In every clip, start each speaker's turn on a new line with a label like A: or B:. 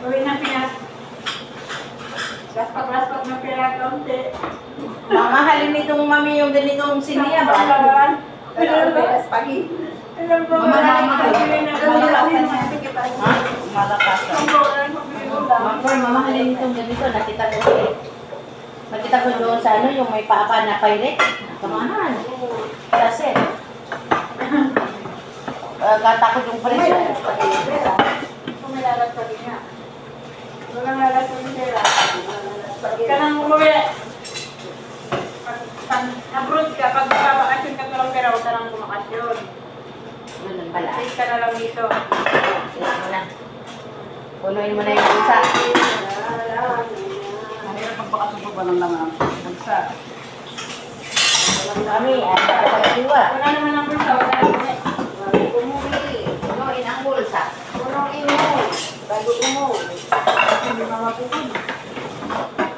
A: Uwi na Pinas. Laspak-laspak na pera kaunti.
B: Mamahalin nitong mami yung ganitong siniya ba?
A: Peras pagi. Alam mo, mamahalin na
B: Malakasan niya. Ha? Malakasan. Mamahalin nitong ganito. Nakita ko doon sa ano, yung may papa na pirate. Kamahan. Kasi. Katakot yung presyo.
A: Kung may lalat pagi nga. Walang lalat pagi pera. Ka nang umuwi. Abroad ka, pag babakasyon ka lang pera, huwag ka nang bumakasyon.
B: Ganun pala.
A: Stay ka na lang dito.
B: Yes mo na. Punuin mo na yung bulsa.
C: Mahirap pagpakatupag ba ng langang bulsa.
B: Mami, nakakasiwa.
A: Wala naman ang bulsa, wala naman.
B: Punuin ang bulsa.
A: Punuin mo. Bago mo. Hindi mga pupun.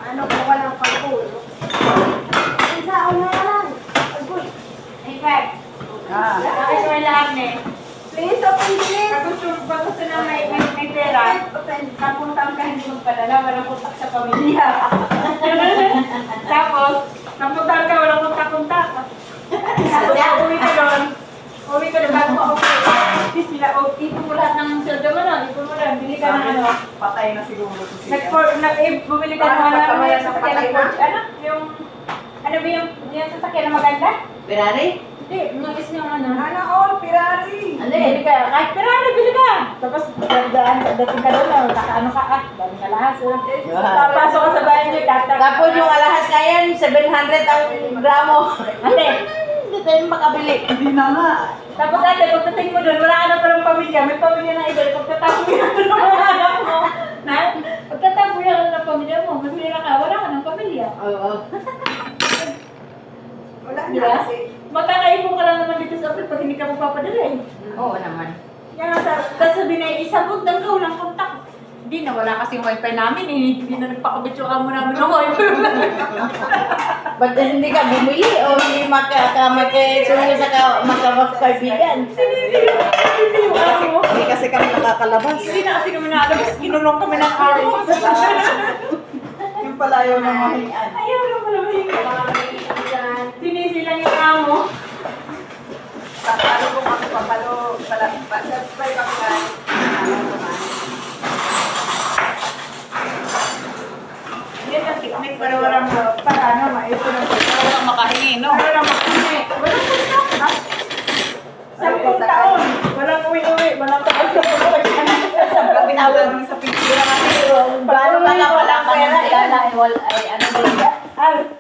A: Ano kung walang pagpun? Isa, una lang. Pagpun. Hey, Fred. Bakit ko lahat eh? Please, open this. Pag gusto na may pera, napunta ka hindi magpadala, walang kontak sa pamilya. Tapos, napunta ka, walang kontak-kontak. Tapos, uwi ka doon, bago ako please, sila, ipon mo lahat ng sweldo mo nun, ipon mo lang, bili ka ng ano.
C: Patay na siguro to siya.
A: Bumili ka ng ano, yung sasakyan na ano, yung, ano ba yung sasakyan na maganda?
B: Ferrari?
A: Hindi, nungis yung ano.
C: Ano all, Pirari!
A: Bili ka, kahit Ferrari, bili ka. Tapos, dating ka doon, nakaano ka, dami na lahas. Papasok ka sa bahay niyo,
B: Tapos yung alahas na yan, 700 ang gramo.
A: Ate,
B: Hindi tayo makabili.
C: Hindi na nga.
A: tapos ate, pagdating mo doon, wala ka na parang pamilya. May pamilya na iba, pagkatapo yan ng mga anak mo. Na? Pagkatapo yan ng pamilya mo, masira ka, wala ka ng pamilya.
B: Oo.
C: Wala
A: Di ba? Magkakaipon ka lang naman dito sa April pag hindi ka magpapadala eh.
B: Oo naman.
A: Yan nga sabi na isabot ng go ng kontak. Hindi na, wala kasing wifi namin eh. Hindi na nagpakabitsuan mo namin ng wifi.
B: Ba't hindi ka bumili o hindi makasuyo sa makakaibigan?
A: Hindi yung aso mo.
C: Hindi kasi kami nakakalabas.
A: Hindi na kasi kami nakalabas. Kinulong kami ng amo.
C: Yung pala ayaw ng mahingan.
A: Ayaw na pala mahinga. Sinisilang yung amo.
C: Ano kung ako papalo, subscribe ako guys.
A: Hindi na tiknik para walang para ano, maipon ng
C: Walang makahingi, no?
A: para walang makinay. Walang kontak. 10 taon. Walang uwi-uwi. Walang taon sa
C: Sabi na lang sa picture natin.
B: Paano ka lang walang pera ay ano ba yun?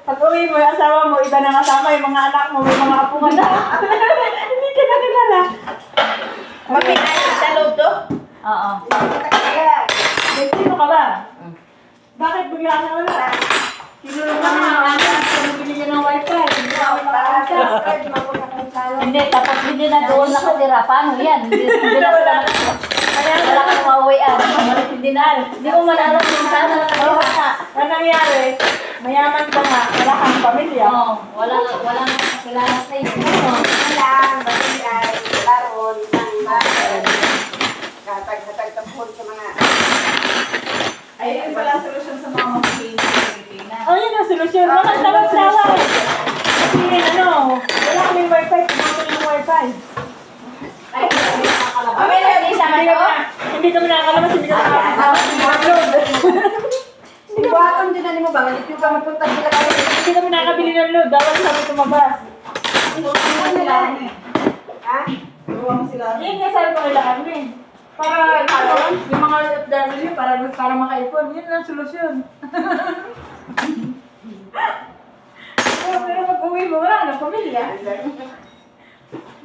A: Pag uwi mo, yung asawa mo, iba na kasama yung mga anak mo, may mga apo na. Hindi ka na kilala.
B: Mami, sa loob to?
A: Oo. May sino ka ba? Bakit bigla ka na wala? Sinulong ka na ng anak, bumili ka ng wifi. Hindi ka kami makakasas.
D: Hindi, tapos hindi na doon nakatira. Paano yan? Hindi na sila wala kang mauwian.
A: Hindi na.
D: Hindi mo man alam kung saan na nakatira.
A: Ano nangyari? Mayaman ka nga, wala kang pamilya.
D: Oo, walang kakilala sa iyo.
E: Lang, bali ay laron, isang katag-katag-tapon sa mga
C: Ay, yan pala ang solusyon sa mga makikinig sa Pilipinas.
A: Oh, yun ang solusyon. Bakit tawa-tawa? Kasi ano, wala kaming wifi, kumain ng wifi.
C: Ay, hindi nakakalabas.
B: Mami, nag-isa man to?
A: Hindi kami nakakalabas, hindi kami nakakapag-upload.
E: Ibuhaton din na mo ba? Malit yung magpunta sila kayo.
A: Hindi kami nakakabili ng load, bawal kami tumabas.
C: Iwan sila eh.
E: Ha?
C: Iwan mo sila.
A: Yun nga sabi ko nila kami. Para yung mga OFW, para makaipon, yun ang solusyon. Pero pag-uwi mo, wala ka ng pamilya.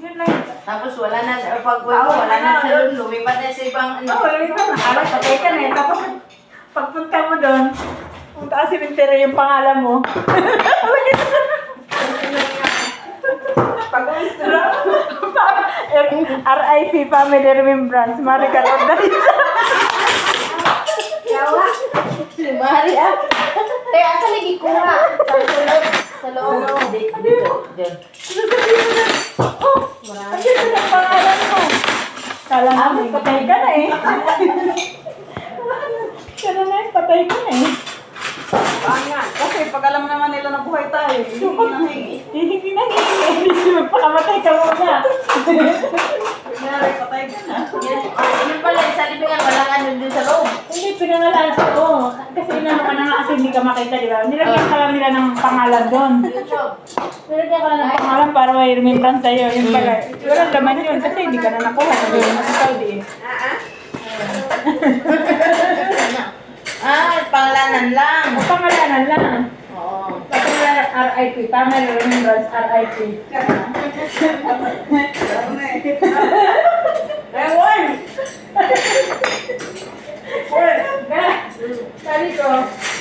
A: Yun lang.
B: Tapos wala na, pag wala na sa loob, lumipat na sa ibang ano.
A: Oo, wala ka. Alas, patay ka na eh. Tapos pagpunta mo doon, punta ka simenteryo yung pangalan mo.
E: Pag-uwi
A: RIP Family Remembrance, Maricar Ordaliza.
E: Yawa.
B: Mari ah.
D: Kaya asa lagi ko nga. Sa loob.
B: Dito.
A: Ayun na ang pangalan mo. Kala namin, patay ka na eh.
C: patayin ko na eh.
E: Nga. Kasi pag alam naman nila na buhay tayo, hindi nahingi.
C: Hindi na hindi magpakamatay ka muna.
E: Kunyari, patay ka na.
B: Yun pala, sa libingan, walang ano din sa loob.
C: Hindi, pinangalan ko. Kasi inano ka na nga kasi hindi ka makita, di ba? Nilagyan ka lang nila ng pangalan doon. Nilagyan ka lang ng pangalan para may remembrance sa'yo. Yun pala. Walang laman yun kasi hindi ka na nakuha. Sabi mo sa Saudi eh.
B: Pangalanan lang.
C: O pangalanan lang.
B: Oo.
C: Pangalanan RIP. Family remembrance RIP.
E: Ewan!
C: Sabi ko,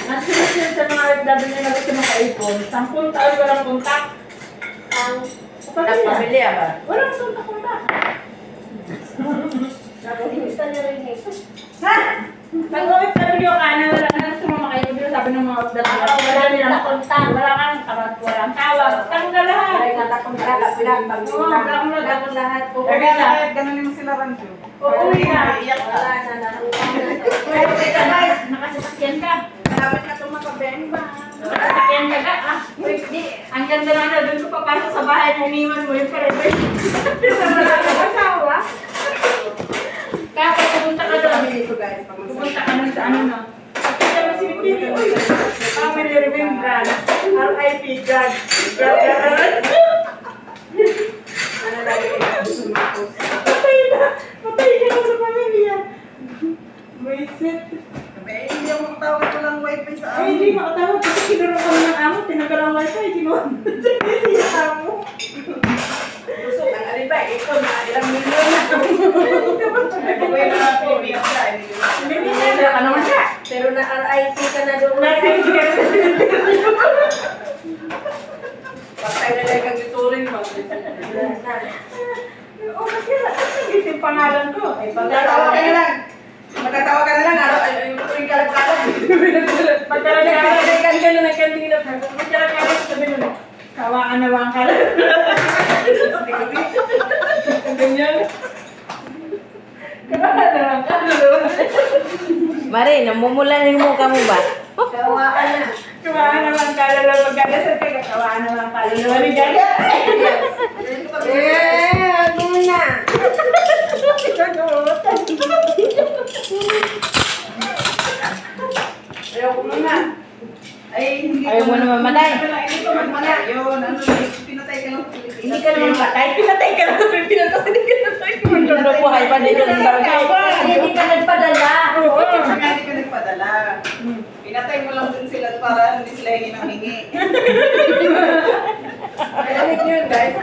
C: ang sinasin sa mga OFW na gusto makaipon, 10 taon walang kontak. Ang
B: Pamilya ba?
C: walang kontak-kontak.
A: Nakikita niyo rin eh.
C: Ha? Pag OFW ka na wala na gusto mo makaipon, sabi ng mga OFW, wala nilang kontak, wala kang tawag, walang tawag. Tanggal lahat.
E: Ay, natakong kala, pinagpag
C: Oo,
A: Takot lahat.
C: Uuwi na.
E: Ganun yung sila Rancho.
C: Uuwi na.
E: Iyak ka.
A: Wala na nakuha.
C: Nakasasakyan ka.
E: Malapit na tumakabenba.
C: Nakasasakyan ka ka. Ah, wait, di. Ang ganda lang na doon ko papasok sa bahay na iniwan mo yung pala. Sa maraming asawa. Kaya pag pumunta ka doon,
E: Dito guys, pag
C: pumunta ka nun sa ano na. Pagkita mo si Pili, uy, family remembrance, RIP, God.
E: ano lagi gusto mo
C: Patay na ako sa pamilya. Buisit.
E: Sabi, hindi ako makatawag ko lang wifi sa
C: Ay, hindi makatawag kasi kinuro kami ng amo, tinagal ang wifi, ginawa. Hindi amo.
E: Gusto ng alibay, ito na ilang milyon na. Nagkawin na lang po, umiyak ka.
C: Hindi na ka naman siya.
A: Pero na RIP ka na doon.
E: Patay na lang kang ituring mo.
C: Oo, kasi nakasagit yung pangalan ko. Ay,
E: Magtatawa ka na lang. Magtatawa ka na lang, araw, yung turing kalag-kalag.
C: Magkalag-kalag ka gano'n ang kantina. Magkalag-kalag sabi mo, kawaan na ba ang kalag? Ganyan. Kawaan na lang kalag.
B: Mari, namumulanin mo ka mo ba?
A: Kawaan na.
C: Kawaan na ba ang kalag? Magkalasal ka, kawaan na ba ang kalag? Luwani gaya.
A: Ano na?
E: Ayaw ko muna. Ay, hindi
B: Ayaw mo na mamatay.
E: Hindi ko magmana. Yun, ano, pinatay ka lang sa Pilipinas.
C: Hindi ka naman patay. Pinatay ka lang sa Pilipinas kasi hindi ka natay.
B: Mundo buhay pa dito ng barangay.
A: Hindi ka nagpadala.
C: Oo.
E: Kaya hindi ka nagpadala. Pinatay mo lang din sila para hindi sila hingi ng hingi. Ay, alit nyo yun, guys.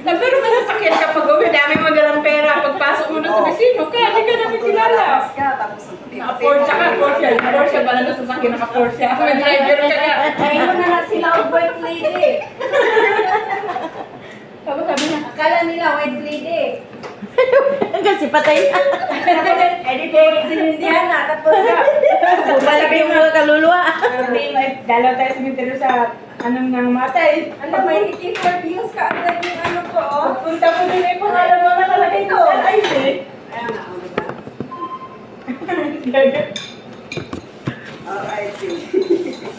C: Pero may sasakyan ka pag uwi, dami mo dalang pera. Pagpasok mo na sa vecino, kaya hindi ka namin kilala.
E: Tapos ka, tapos
C: Naka-Porsche ka, Porsche. Porsche pala na sasakyan, naka-Porsche. May driver ka ka.
A: Ayun na lang sila ang white lady.
C: Tapos sabi niya,
A: Akala nila white lady.
B: Kasi patay na.
A: Sinindihan na. Tapos na.
B: Bumalik yung mga kaluluwa.
C: dalaw tayo sa cemetery sa anong nang matay.
A: Ano, may 84 views ka agad yung ano ko, oh.
C: Punta ko din ay pangalan mo nakalagay doon. Ay, hindi.
E: Ayan na, ano ba? R.I.P.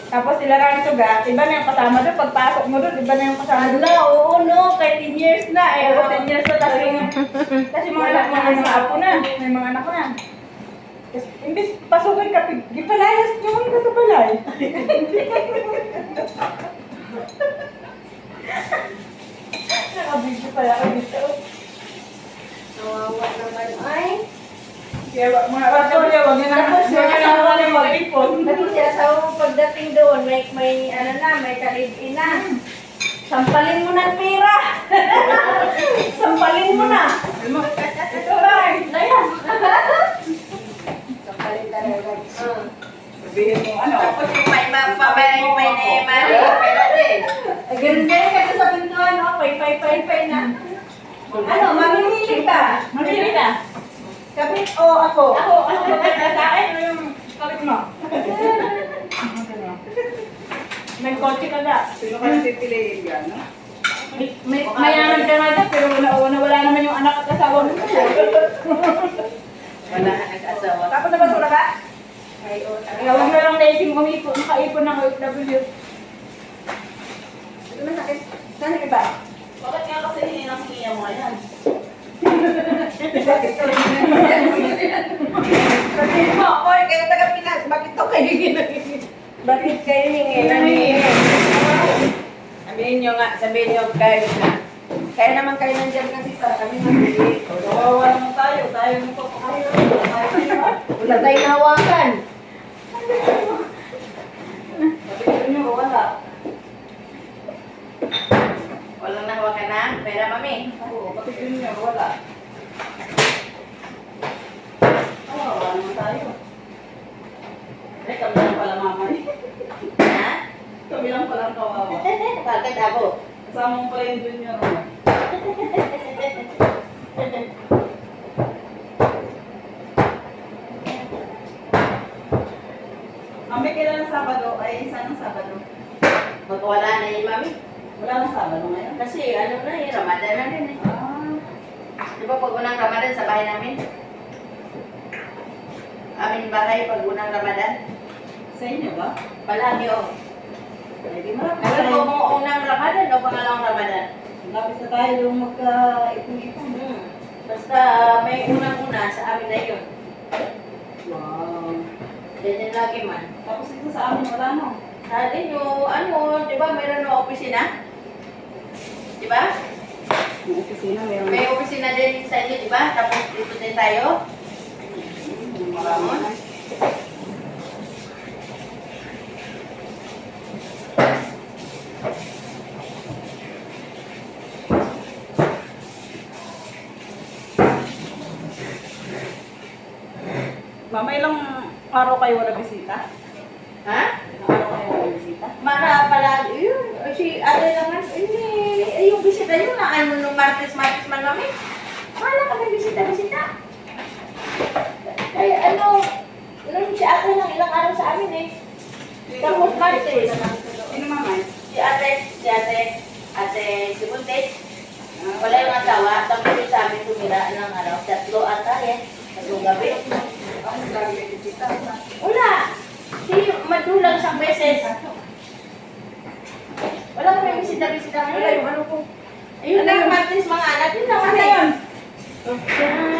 C: Tapos sila Rancho ga, iba na yung kasama doon. Pagpasok mo doon, iba na yung kasama doon.
A: Ala, oo, no. Kay 10 years na eh.
C: Oo, 10 years na kasi mga anak na, mga apo na. May mga anak na. Kasi, imbis pasukin ka, gipalayas naman ka sa balay. Nakabigyo pala ako dito.
A: Nawawa naman. Ay,
C: Kaya mga apo niya, wag niya na,
A: Tapos,
C: wag niya na wala mag-ipon.
A: kasi siya sa pagdating doon, may ano na, may kalibin na. Sampalin mo ng pera. Sampalin mo na.
C: Ito lang.
A: Ayan. Sampalin talaga.
E: Sabihin mo, ano?
B: Tapos yung may mapabay ni Mari. Pera din.
A: Ay, ganun kasi sa pintuan, no? Pay na. Ano, mamimili ka.
C: Mamili ka.
A: Kapit o ako?
C: Ako sa akin, ano yung kapit mo? May kotse ka na.
E: Sino ka pipiliin yan, no?
C: Mayaman ka na dyan, pero wala naman yung anak at asawa mo.
B: Wala ka nag-asawa.
E: Tapos na basura ka?
A: Ay,
E: ngayon.
C: Kaya huwag na lang naising umipon, makaipon ng OFW.
E: Ito na natin. Saan yung iba?
B: Bakit nga kasi hininang-hingi mo yan?
E: Sabihin mo, oy, kayo taga Pinas, bakit to kayo hinangin? Bakit kayo hinangin? Sabihin nyo nga, sabihin nyo kayo na. Kaya naman kayo nandyan kasi para kami nandyan.
B: Kawawa naman tayo mo po kayo.
A: Wala tayong nahawakan.
B: Sabihin nyo, wala. Walang nahawakan na? Pera, mami? Oo, sabihin nyo, wala. Kawawa naman tayo. Eh, kami lang pala mama. Ha? Kami lang pala kawawa.
A: Bakit ako?
B: Kasama mo pala yung junior. Mami, kailan ang Sabado? Ay, saan ang Sabado?
A: Magwala na yun, mami.
B: Wala nang Sabado ngayon.
A: Kasi ano na eh, Ramadan na rin eh. Di ba pag unang Ramadan sa bahay namin? Aming bahay pag unang Ramadan.
B: Sa inyo ba?
A: Palagi oh.
B: Ay, di marami
A: Alam
B: tayo.
A: mo kung unang Ramadan o pangalawang Ramadan?
B: Lapit na tayo yung magka-ipon-ipon.
A: Basta may unang-una sa amin na yun.
B: Wow.
A: Ganyan lagi man.
B: Tapos dito sa amin, wala no?
A: Natin yung ano, di ba mayroon na opisina? Di ba?
B: Yung opisina, meron.
A: May opisina din sa inyo, di ba? Tapos dito din tayo.
B: Marami. Mama, ilang araw kayo wala bisita?
A: Ha?
B: Ilang araw kayo wala bisita?
A: Mara pala, yun, si ate naman, yung bisita yun na ano nung Martes man kami. Wala kami bisita. Kaya ano, nung si ate lang ilang araw sa amin eh. Tapos Martes.
B: Sino mama?
A: Si ate, si Buntes. Wala yung asawa, tapos yung sa amin tumira ng araw, 3 ata yan. 3 gabi.
B: Ang lagi may bisita.
A: Wala. Si madulang isang beses. Wala kami bisita-bisita ngayon.
E: Ano po?
A: Ayun lang, Martes mga anak. Yun lang kasi.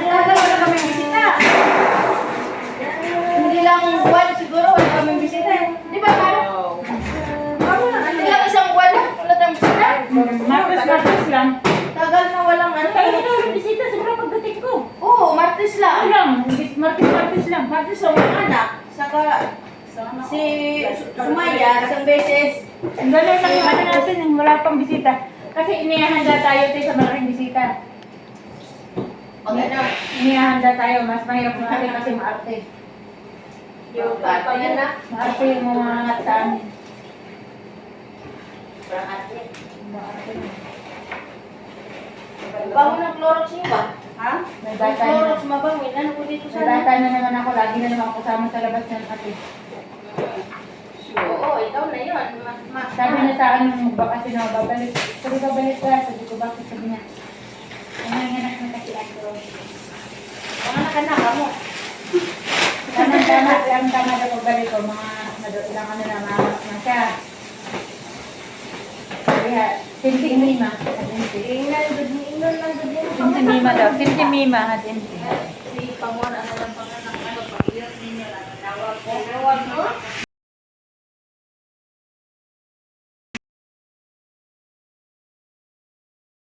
A: Wala kami bisita. Hindi lang buwan siguro, wala kami bisita. Di ba, Maro? Hindi lang isang buwan lang, wala tayong bisita.
C: Martes lang.
A: Tagal na walang ano.
C: Tayo na walang bisita, sobrang pagdating ko.
A: Oo, Martes lang.
C: Lang, Martes lang.
A: Martes lang walang anak. Saka si Sumaya, isang beses.
C: Ang galing lang yung ano natin, yung wala pang bisita. Kasi inihahanda tayo tayo sa malaking bisita.
A: Pag ano,
C: Inihahanda tayo, mas mahirap na natin kasi maarte.
A: yung papa yan na.
C: Maarte yung mga angat sa amin.
A: Parang ate.
C: Maarte.
A: Bango ng Clorox niyo ba?
B: Ha?
C: May
A: Yung
C: bata na.
A: Clorox mabango, inano ko dito
C: May
A: sa
C: bata na naman ako, lagi na naman ako kasama sa labas ng ate.
A: Oo, ikaw na yun.
C: Sabi niya sa akin nung bakasyon na babalik. Sabi babalik ka, sabi ko bakit sabi niya. Nanganganak na kasi ako.
A: Mga anak mo.
C: Tama daw pagbalik ko, mga ilang ano na, mamas na siya. Sabi ha, Tintimima.
A: Ingnan lang doon.
C: Tintimima daw, Tintimima ha, Tintimima.
A: Si Pamor, ano lang panganak, ano, pag-iyak ninyo lang. Tawag ko.